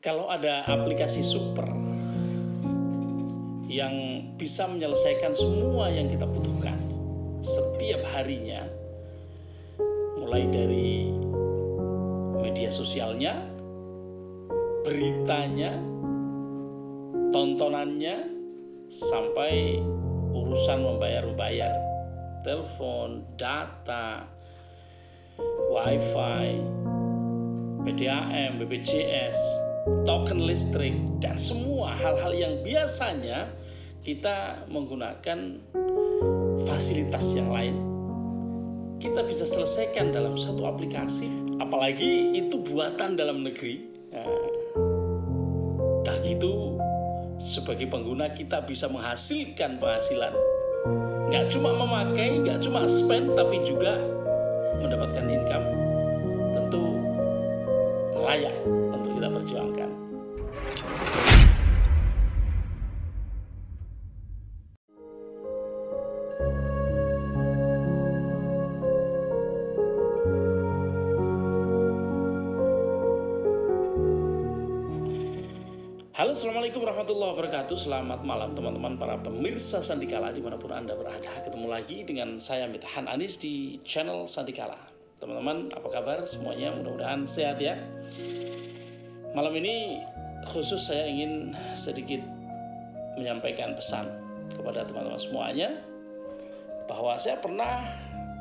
Kalau ada aplikasi super yang bisa menyelesaikan semua yang kita butuhkan setiap harinya, mulai dari media sosialnya, beritanya, tontonannya, sampai urusan membayar telepon, data, wifi, PDAM, BPJS, token listrik, dan semua hal-hal yang biasanya kita menggunakan fasilitas yang lain, kita bisa selesaikan dalam satu aplikasi. Apalagi itu buatan dalam negeri. Dah gitu, sebagai pengguna kita bisa menghasilkan penghasilan. Nggak cuma memakai, nggak cuma spend, tapi juga mendapatkan income. Tentu layak untuk kita perjuangkan. Halo, assalamualaikum warahmatullahi wabarakatuh. Selamat malam teman-teman para pemirsa Sandikala dimanapun Anda berada. Ketemu lagi dengan saya Mithan Anis di channel Sandikala. Teman-teman, apa kabar semuanya? Mudah-mudahan sehat ya. Malam ini khusus saya ingin sedikit menyampaikan pesan kepada teman-teman semuanya, bahwa saya pernah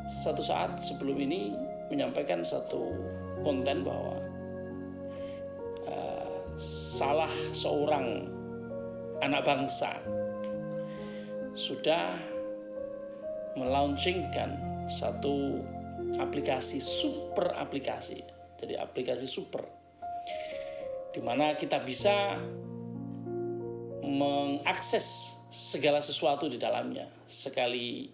satu saat sebelum ini menyampaikan satu konten bahwa salah seorang anak bangsa sudah melaunchingkan satu aplikasi, super aplikasi. Jadi aplikasi super, di mana kita bisa mengakses segala sesuatu di dalamnya sekali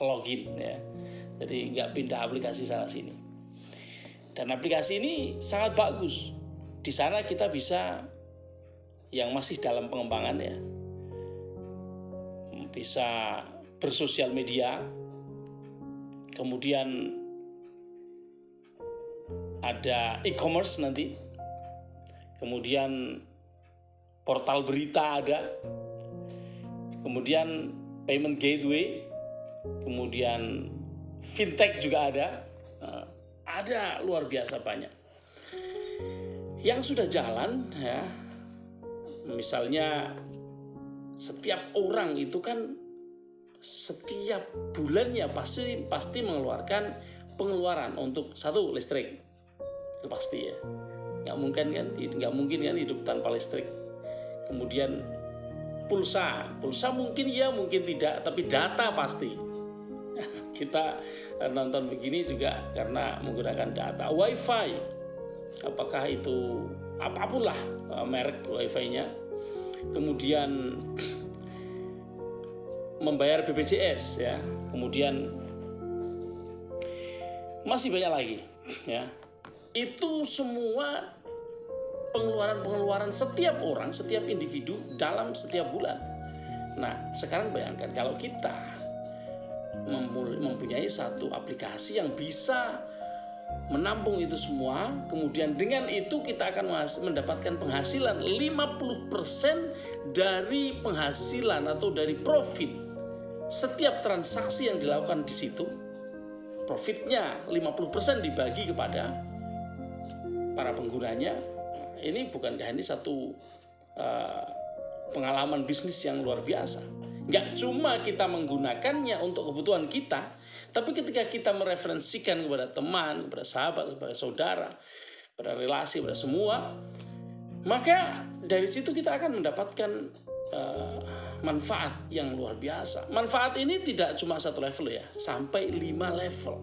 login ya. Jadi nggak pindah aplikasi sana sini. Dan aplikasi ini sangat bagus. Di sana kita bisa, yang masih dalam pengembangan ya, bisa bersosial media, kemudian ada e-commerce nanti, kemudian portal berita ada, kemudian payment gateway, kemudian fintech juga ada luar biasa banyak. Yang sudah jalan ya, misalnya setiap orang itu kan setiap bulannya pasti mengeluarkan pengeluaran untuk satu listrik, itu pasti ya, nggak mungkin kan hidup tanpa listrik. Kemudian pulsa mungkin ya mungkin tidak, tapi data pasti. Kita nonton begini juga karena menggunakan data. Wifi, apakah itu apapun lah merek wifi-nya, kemudian membayar BPJS ya, kemudian masih banyak lagi ya. Itu semua pengeluaran setiap orang, setiap individu dalam setiap bulan. Nah, sekarang bayangkan kalau kita mempunyai satu aplikasi yang bisa menampung itu semua, kemudian dengan itu kita akan mendapatkan penghasilan 50% dari penghasilan atau dari profit setiap transaksi yang dilakukan di situ. Profitnya 50% dibagi kepada para penggunanya. Ini bukankah ini satu pengalaman bisnis yang luar biasa? Nggak cuma kita menggunakannya untuk kebutuhan kita, tapi ketika kita mereferensikan kepada teman, kepada sahabat, kepada saudara, kepada relasi, kepada semua, maka dari situ kita akan mendapatkan manfaat yang luar biasa. Manfaat ini tidak cuma satu level ya, sampai 5 level.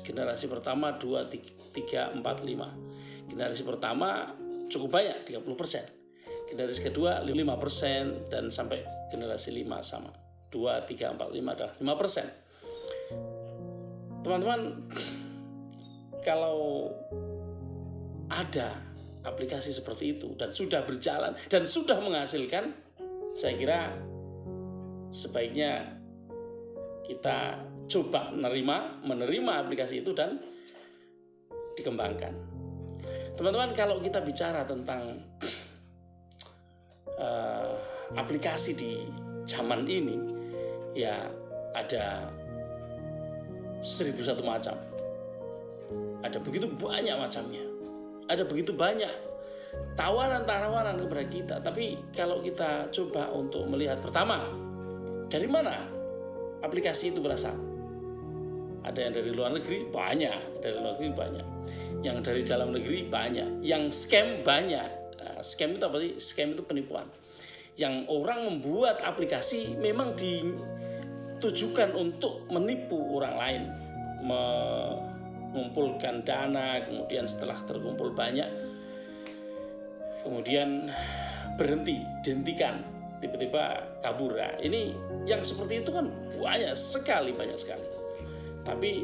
Generasi pertama 2, 3, 4, 5. Generasi pertama cukup banyak, 30%. Generasi kedua 5%, dan sampai generasi 5 sama. 2, 3, 4, 5 adalah 5%. Teman-teman, kalau ada aplikasi seperti itu dan sudah berjalan dan sudah menghasilkan, saya kira sebaiknya kita coba menerima aplikasi itu dan dikembangkan. Teman-teman, kalau kita bicara tentang aplikasi di zaman ini, ya ada 1001 macam. Ada begitu banyak macamnya. Ada begitu banyak tawaran-tawaran kepada kita. Tapi kalau kita coba untuk melihat pertama, dari mana aplikasi itu berasal? Ada yang dari luar negeri banyak, dari luar negeri banyak. Yang dari dalam negeri banyak. Yang scam banyak. Nah, scam itu apa sih? Scam itu penipuan. Yang orang membuat aplikasi memang ditujukan untuk menipu orang lain, mengumpulkan dana, kemudian setelah terkumpul banyak, kemudian dihentikan, tiba-tiba kabur. Nah, ini yang seperti itu kan banyak sekali. Tapi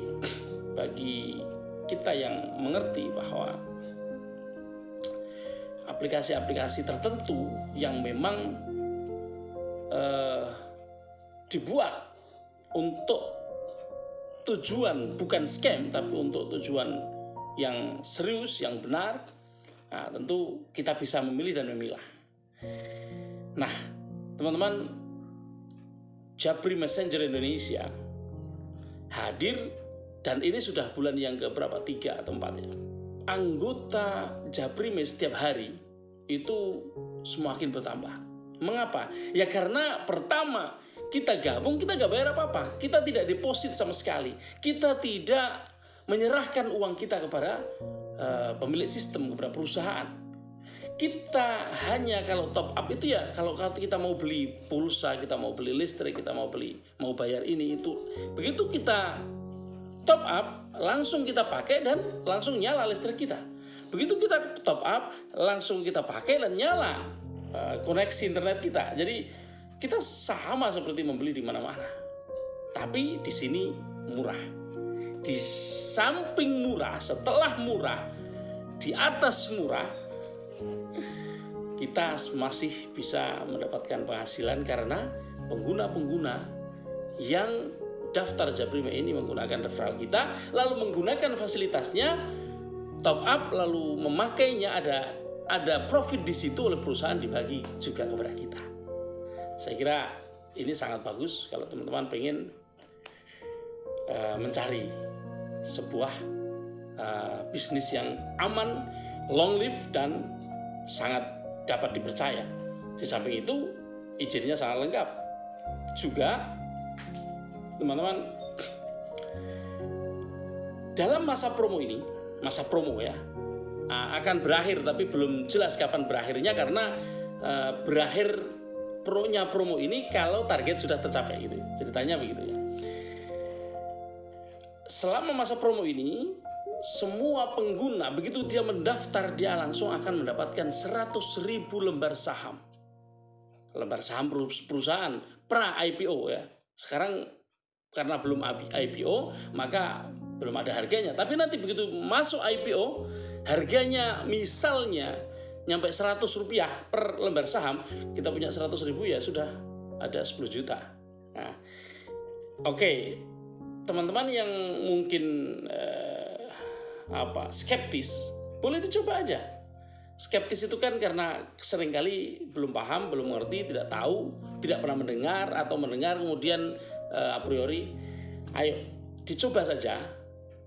bagi kita yang mengerti bahwa aplikasi-aplikasi tertentu yang memang dibuat untuk tujuan bukan scam, tapi untuk tujuan yang serius, yang benar, nah, tentu kita bisa memilih dan memilah. Nah, teman-teman, Jabri Messenger Indonesia hadir, dan ini sudah bulan yang keberapa, 3 atau 4 ya. Anggota Jabri setiap hari itu semakin bertambah. Mengapa? Ya karena pertama, kita gabung, kita gak bayar apa-apa. Kita tidak deposit sama sekali. Kita tidak menyerahkan uang kita kepada pemilik sistem, kepada perusahaan. Kita hanya kalau top up itu ya, kalau kita mau beli pulsa, kita mau beli listrik, kita mau bayar ini itu. Begitu kita top up, langsung kita pakai dan langsung nyala listrik kita. Begitu kita top up, langsung kita pakai dan nyala koneksi internet kita. Jadi kita sama seperti membeli di mana-mana. Tapi di sini murah. Di samping murah, setelah murah, di atas murah, kita masih bisa mendapatkan penghasilan karena pengguna-pengguna yang daftar Jabri ini menggunakan referral kita, lalu menggunakan fasilitasnya, top up, lalu memakainya, ada profit di situ oleh perusahaan, dibagi juga kepada kita. Saya kira ini sangat bagus kalau teman-teman pengen mencari sebuah bisnis yang aman, long live, dan sangat dapat dipercaya. Di samping itu izinnya sangat lengkap. Juga teman-teman, dalam masa promo ini, masa promo ya, akan berakhir, tapi belum jelas kapan berakhirnya karena berakhir promo ini kalau target sudah tercapai gitu. Ceritanya begitu ya. Selama masa promo ini, semua pengguna begitu dia mendaftar, dia langsung akan mendapatkan 100.000 lembar saham. Lembar saham perusahaan pra IPO ya. Sekarang karena belum IPO, maka belum ada harganya. Tapi nanti begitu masuk IPO, harganya misalnya nyampe Rp100 per lembar saham, kita punya 100.000 ya sudah ada 10 juta. Nah, oke. Teman-teman yang mungkin skeptis, boleh dicoba aja. Skeptis itu kan karena seringkali belum paham, belum mengerti, tidak tahu, tidak pernah mendengar, atau mendengar kemudian a priori. Ayo dicoba saja.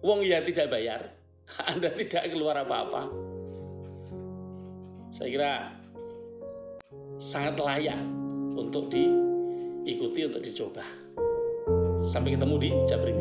Wong ya tidak bayar, Anda tidak keluar apa-apa. Saya kira sangat layak untuk diikuti, untuk dicoba. Sampai ketemu di Jabri.